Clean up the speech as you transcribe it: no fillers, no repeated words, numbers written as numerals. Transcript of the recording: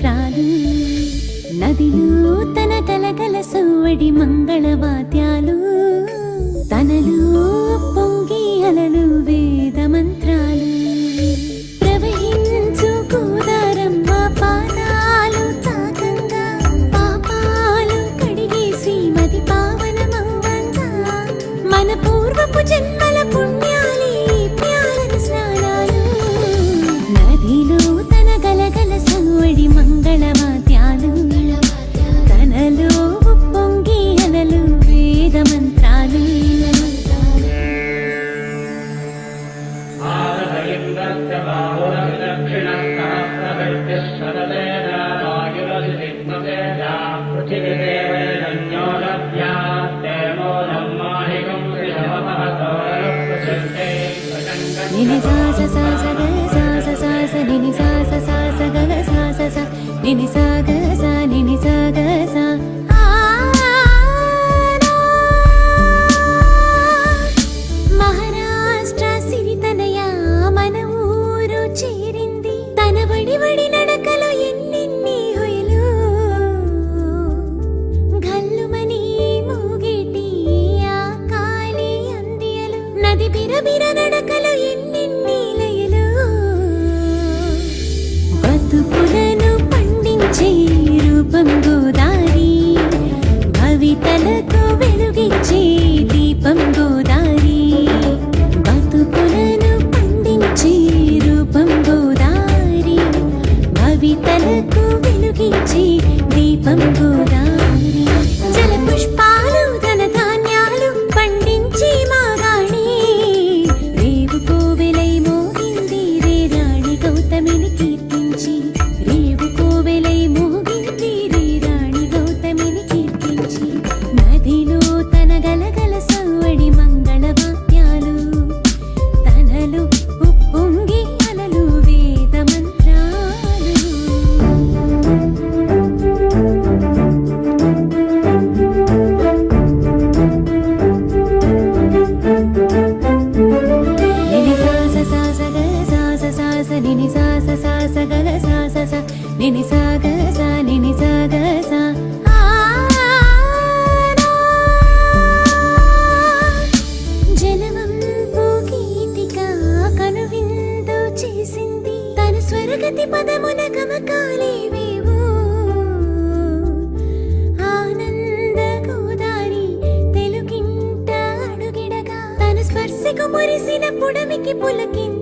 మంత్రాలు నదిలో తన కలకల సవ్వడి మంగళవాద్యాలు తనలో పొంగి అలలు వేద మంత్రాలు ప్రవహించు గోదారమ్మ పాదాలు తాకంగా పాపాలు కడిగేసి మది పావనమవ్వంగా మన పూర్వపు జన్మల పుణ్యాలే జ్ఞాన స్నానాలు నదిలో తన గలగల సవ్వడి మంగళవాద్యాలు తనలో పొంగి అలలు వేద మంత్రాలు నిని సా స సా స గ సా స సా స నిని సా స సా స గ గ సా స స నిని సా గ సా నిని సా గ సా మహారాష్ట్ర సిరితనయ మన ఊరు చేరింది తన వడి వడి నడకలో ఎన్నెన్ని హొయలు గల్లుమని మూగిటి ఆ కాలి అందియలు నది బిరబిర నడకలో ఎన్నెన్ని లయలు బతుకులను పండించే రూపం గోదారి భవితలకు వెలుగిచ్చే దీపం గోదారి బతుకులను పండించే రూపం గోదారి భవితలకు వెలుగిచ్చే దీపం గోదారి జల పుష్పాలు ధన ధాన్యాలు పండించి మాగాణి రేవు కోవెలై మోగింది రే రాణి గౌతమిని కీర్తించి రేవు కోవెలై మోగింది రే రాణి గౌతమిని కీర్తించి నదిలో తన గలగల సవ్వడి మంగళవాద్యాలు తనలు ఉప్పొంగి అలలు వేద మంత్రాలు నిని సా స సా స గ సా స సా స నిని సా స సా స గ గ సా స స నిని సా గ సా నిని సా గ సా జనమంపు గీతిక కనువిందు చేసింది తన స్వరగతి పదమున గమకాలేవేవో ఆనంద గోదారి తెలుగింట అడుగిడగా తన స్పర్శకు మురిసిన పుడమికి పులకింది